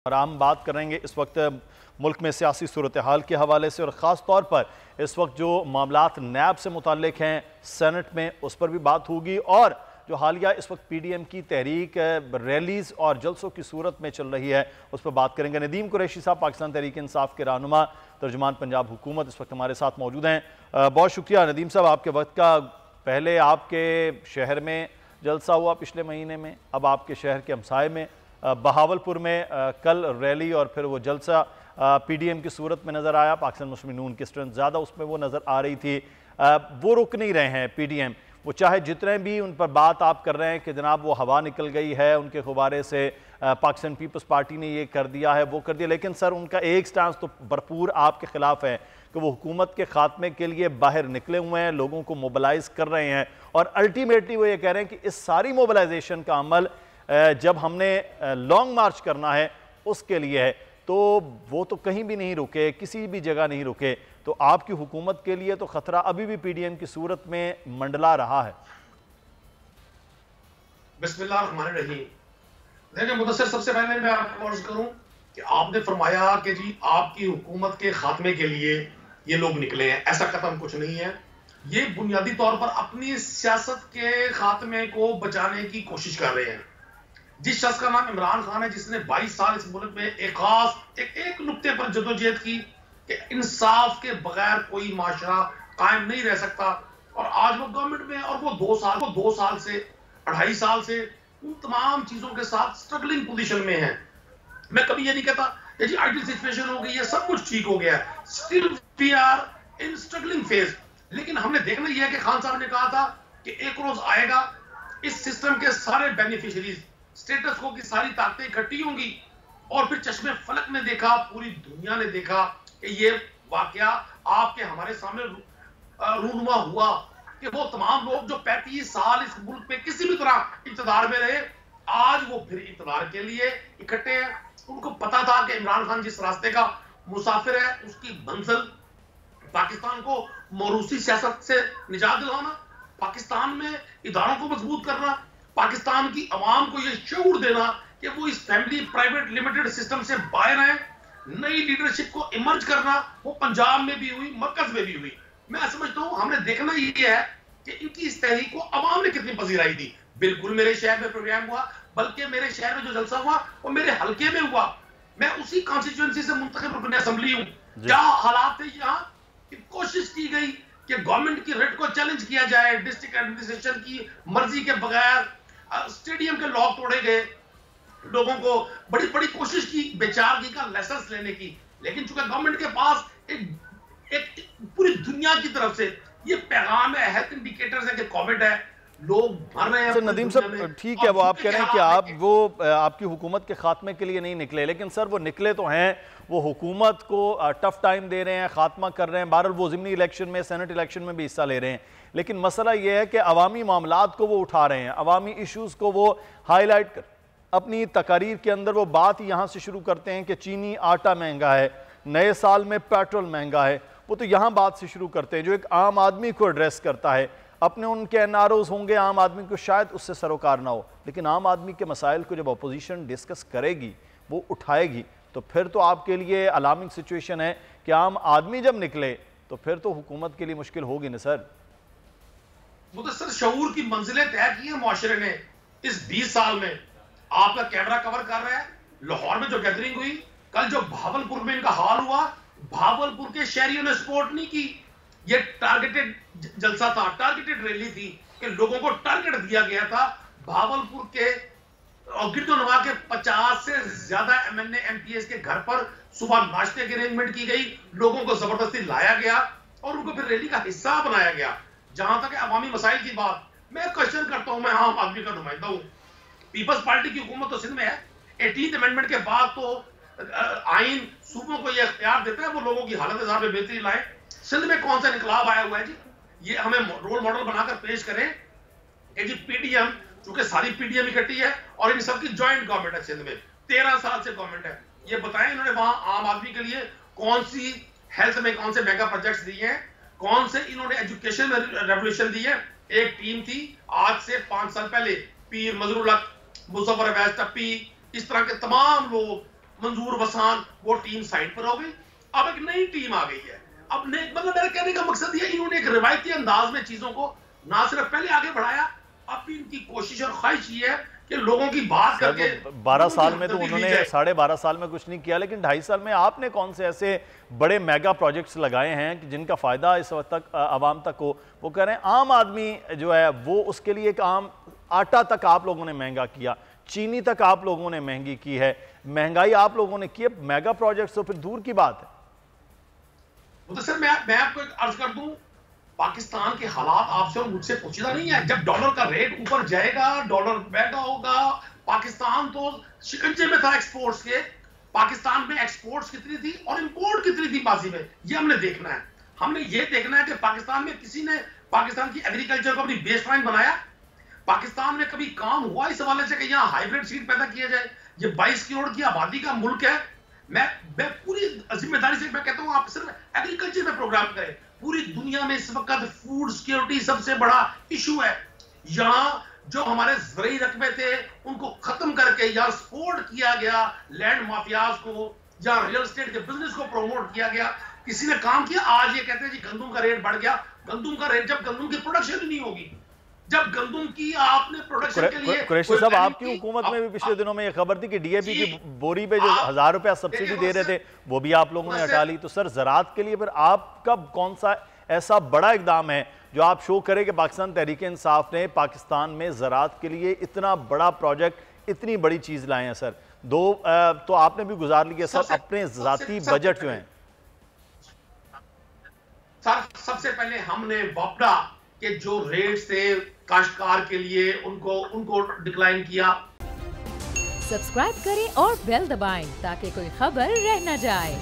और हम बात करेंगे इस वक्त मुल्क में सियासी सूरत हाल के हवाले से और ख़ास तौर पर इस वक्त जो मामलात नैब से मुताल्लिक हैं सेनेट में उस पर भी बात होगी और जो हालिया इस वक्त पीडीएम की तहरीक रैलीज़ और जलसों की सूरत में चल रही है उस पर बात करेंगे। नदीम कुरैशी साहब पाकिस्तान तहरीक इंसाफ के रहनुमा तर्जुमान पंजाब हुकूमत इस वक्त हमारे साथ मौजूद हैं। बहुत शुक्रिया नदीम साहब आपके वक्त का। पहले आपके शहर में जलसा हुआ पिछले महीने में, अब आपके शहर के हमसाए में बहावलपुर में कल रैली और फिर वो जलसा पीडीएम की सूरत में नज़र आया। पाकिस्तान मुस्लिम नून की स्ट्रेंथ ज़्यादा उसमें वो नज़र आ रही थी। वो रुक नहीं रहे हैं पीडीएम, वो चाहे जितने भी उन पर बात आप कर रहे हैं कि जनाब वो हवा निकल गई है उनके गुब्बारे से, पाकिस्तान पीपल्स पार्टी ने ये कर दिया है वो कर दिया, लेकिन सर उनका एक स्टांस तो भरपूर आपके खिलाफ है कि वो हुकूमत के खात्मे के लिए बाहर निकले हुए हैं, लोगों को मोबिलाइज कर रहे हैं और अल्टीमेटली वो ये कह रहे हैं कि इस सारी मोबिलाइजेशन का अमल जब हमने लॉन्ग मार्च करना है उसके लिए है, तो वो तो कहीं भी नहीं रुके, किसी भी जगह नहीं रुके। तो आपकी हुकूमत के लिए तो खतरा अभी भी पीडीएम की सूरत में मंडला रहा है। बिस्मिल्लाहिर्रहमानिर्रहीम। देखिए मुदस्सिर, सबसे पहले मैं आपको अर्ज करूं कि आपने फरमाया कि जी आपकी हुकूमत के खात्मे के लिए ये लोग निकले हैं, ऐसा कतई कुछ नहीं है। ये बुनियादी तौर पर अपनी सियासत के खात्मे को बचाने की कोशिश कर रहे हैं। जिस शख्स का नाम इमरान खान है, जिसने 22 साल इस मुल्क में एक नुक्ते पर जदोजहद की कि इंसाफ के बगैर कोई माशरा कायम नहीं रह सकता, और आज वो गवर्नमेंट में और वो 2 साल से 2.5 साल से उन तमाम चीजों के साथ स्ट्रगलिंग पोजीशन में है। मैं कभी ये नहीं कहता कि जी आइडियल सिचुएशन हो गई है, सब कुछ ठीक हो गया है, still we are in struggling phase. लेकिन हमने देखना यह है कि खान साहब ने कहा था कि एक रोज आएगा इस सिस्टम के सारे बेनिफिशियरीज, स्टेटस को की सारी ताकतें इकट्ठी होंगी, और फिर चश्मे फलक ने देखा, पूरी दुनिया ने देखा कि ये वाकया आपके हमारे सामने रूनुमा हुआ कि वो तमाम लोग जो 35 साल इस मुल्क में किसी भी तरह इक़्तिदार में रहे, आज वो फिर इक़्तिदार के लिए इकट्ठे हैं। उनको पता था कि इमरान खान जिस रास्ते का मुसाफिर है उसकी मंजिल पाकिस्तान को मौरूसी सियासत से निजात दिलाना, पाकिस्तान में इदारों को मजबूत करना, पाकिस्तान की आवाम को यह शऊर देना कि वो इस फैमिली प्राइवेट लिमिटेड सिस्टम से बाहर है। नई लीडरशिप को इमर्ज करना, वो पंजाब में भी हुई, मरकज में भी हुई। मैं समझता हूं हमने देखना ये है कि इनकी इस तहरीक को आवाम ने कितनी पजीराई दी। बिल्कुल मेरे शहर में प्रोग्राम हुआ, बल्कि मेरे शहर में जो जलसा हुआ वो मेरे हल्के में हुआ। मैं उसी कॉन्स्टिट्यूएंसी से मुंतखब रुकन असेंबली हूं। क्या हालात थे यहाँ, कोशिश की गई कि गवर्नमेंट की रेट को चैलेंज किया जाए, डिस्ट्रिक्ट एडमिनिस्ट्रेशन की मर्जी के बगैर स्टेडियम के लॉक तोड़े गए, लोगों को बड़ी बड़ी कोशिश की बेचारगी का लाइसेंस लेने की, लेकिन चूंकि गवर्नमेंट के पास एक पूरी दुनिया की तरफ से ये पैगाम है, हेल्थ इंडिकेटर्स है कि कोविड है, लोग मर रहे हैं। सर नदीम साहब ठीक है, वो आप कह रहे हैं कि आपकी हुकूमत के खात्मे के लिए नहीं निकले, लेकिन सर वो निकले तो हैं, वो हुकूमत को टफ टाइम दे रहे हैं, खात्मा कर रहे हैं। बहरहाल वो ज़िमनी इलेक्शन में, सेनेट इलेक्शन में भी हिस्सा ले रहे हैं, लेकिन मसला ये है कि अवामी मामलात को वो उठा रहे हैं, अवामी इशूज़ को वो हाईलाइट कर अपनी तकारीर के अंदर वो बात यहाँ से शुरू करते हैं कि चीनी आटा महंगा है, नए साल में पेट्रोल महंगा है। वो तो यहाँ बात से शुरू करते हैं जो एक आम आदमी को एड्रेस करता है। अपने उनके एनआरओज़ होंगे, आम आदमी को शायद उससे सरोकार ना हो, लेकिन आम आदमी के मसाइल को जब अपोजिशन डिस्कस करेगी, वो उठाएगी, तो फिर तो आपके लिए अलार्मिंग सिचुएशन है कि आम आदमी जब निकले तो फिर तो हुकूमत के लिए मुश्किल होगी ना सर। मुदस्सिर, शऊर की मंजिलें तय की है मुआशरे ने इस 20 साल में। आपका कैमरा कवर कर रहा है लाहौर में जो गैदरिंग हुई, कल जो भावलपुर में इनका हाल हुआ, भावलपुर के शहरियों ने सपोर्ट नहीं की। ये टारगेटेड जलसा था, टारगेटेड रैली थी कि लोगों को टारगेट दिया गया था। भावलपुर के और गिरदोनवा के 50 से ज्यादा एमएनए एमपीएस के घर पर सुबह नाश्ते की अरेंजमेंट की गई, लोगों को जबरदस्ती लाया गया और उनको फिर रैली का हिस्सा बनाया गया। जहां तक अवामी मसाइल की बात, मैं क्वेश्चन करता हूं, मैं आम आदमी का नुमाइंदा हूं। पीपल्स पार्टी की हुकूमत तो सिंध में है, 18th अमेंडमेंट के बाद तो आइन सूबों को यह इख्तियार देता है वो लोगों की हालत में बेहतरी लाए। सिंध में कौन सा इनकलाब आया हुआ है जी, ये हमें रोल मॉडल बनाकर पेश करें कि जी पीडीएम, चूंकि सारी पीडीएम इकट्ठी है और इन सबकी ज्वाइंट गवर्नमेंट है सिंध में, 13 साल से गवर्नमेंट है। ये बताएं इन्होंने वहां आम आदमी के लिए कौन सी हेल्थ में कौन से मेगा प्रोजेक्ट्स दिए हैं, कौन से इन्होंने एजुकेशन में रेवोल्यूशन दी है। एक टीम थी आज से 5 साल पहले, पीर मजरूल हक, मुजफ्फर अवैस टप्पी, इस तरह के तमाम लोग मंजूर वसान, वो टीम साइड पर हो गई। अब एक नई टीम आ गई है। अब मतलब मेरा कहने का मकसद ये, इन्होंने एक रिवायती अंदाज में चीजों को ना सिर्फ पहले आगे बढ़ाया, अब भी इनकी कोशिश और ख्वाहिश ये है कि लोगों की बात करके 12 साल में तो उन्होंने 12.5 साल में कुछ नहीं किया, लेकिन 2.5 साल में आपने कौन से ऐसे बड़े मेगा प्रोजेक्ट्स लगाए हैं कि जिनका फायदा इस वक्त तक आवाम तक हो? वो कह रहे हैं आम आदमी जो है वो उसके लिए एक आम आटा तक आप लोगों ने महंगा किया, चीनी तक आप लोगों ने महंगी की है, महंगाई आप लोगों ने की है, मेगा प्रोजेक्ट्स तो फिर दूर की बात है। तो सर मैं आपको एक अर्ज कर दूं, पाकिस्तान के हालात आपसे और मुझसे पूछना नहीं है। जब डॉलर का रेट ऊपर जाएगा, डॉलर महंगा होगा, पाकिस्तान तो शिकंजे में था एक्सपोर्ट्स के। पाकिस्तान में एक्सपोर्ट्स कितनी थी और इंपोर्ट कितनी थी बाजी में, ये हमने देखना है। हमने ये देखना है कि पाकिस्तान में किसी ने पाकिस्तान की एग्रीकल्चर को अपनी बेसलाइन बनाया? पाकिस्तान में कभी काम हुआ इस हवाले से कि यहाँ हाइब्रिड सीड पैदा किया जाए? ये 22 करोड़ की आबादी का मुल्क है। मैं पूरी जिम्मेदारी से मैं कहता हूं, आप सिर्फ एग्रीकल्चर में प्रोग्राम करें। पूरी दुनिया में इस वक्त फूड सिक्योरिटी सबसे बड़ा इशू है। यहाँ जो हमारे ज़रूरी रकबे थे उनको खत्म करके या सपोर्ट किया गया लैंड माफियाज को, या रियल एस्टेट के बिजनेस को प्रमोट किया गया। किसी ने काम किया, आज ये कहते हैं जी गंदुम का रेट बढ़ गया। गंदुम का रेट, जब गंदुम की प्रोडक्शन ही नहीं होगी, जब गंदुम की आपने प्रोडक्शन के लिए कुरैशी साहब, आपकी हुकूमत में भी पिछले दिनों में ये खबर थी कि डीएपी की बोरी पे जो 1000 रुपया सब्सिडी दे रहे थे वो भी आप लोगों ने हटा ली। तो सर ज़राअत के लिए फिर आपका कौन सा ऐसा बड़ा इकदाम है जो आप शो करें कि पाकिस्तान तहरीक इंसाफ ने पाकिस्तान में ज़राअत के लिए इतना बड़ा प्रोजेक्ट, इतनी बड़ी चीज़ लाए हैं? सर तो आपने भी गुजार लिया सर अपने ज़ाती बजट जो हैं। सर सबसे पहले हमने वापडा के जो रेट्स थे काश्तकार के लिए उनको डिक्लाइन किया। सब्सक्राइब करें और बेल दबाएं ताकि कोई खबर रह न जाए।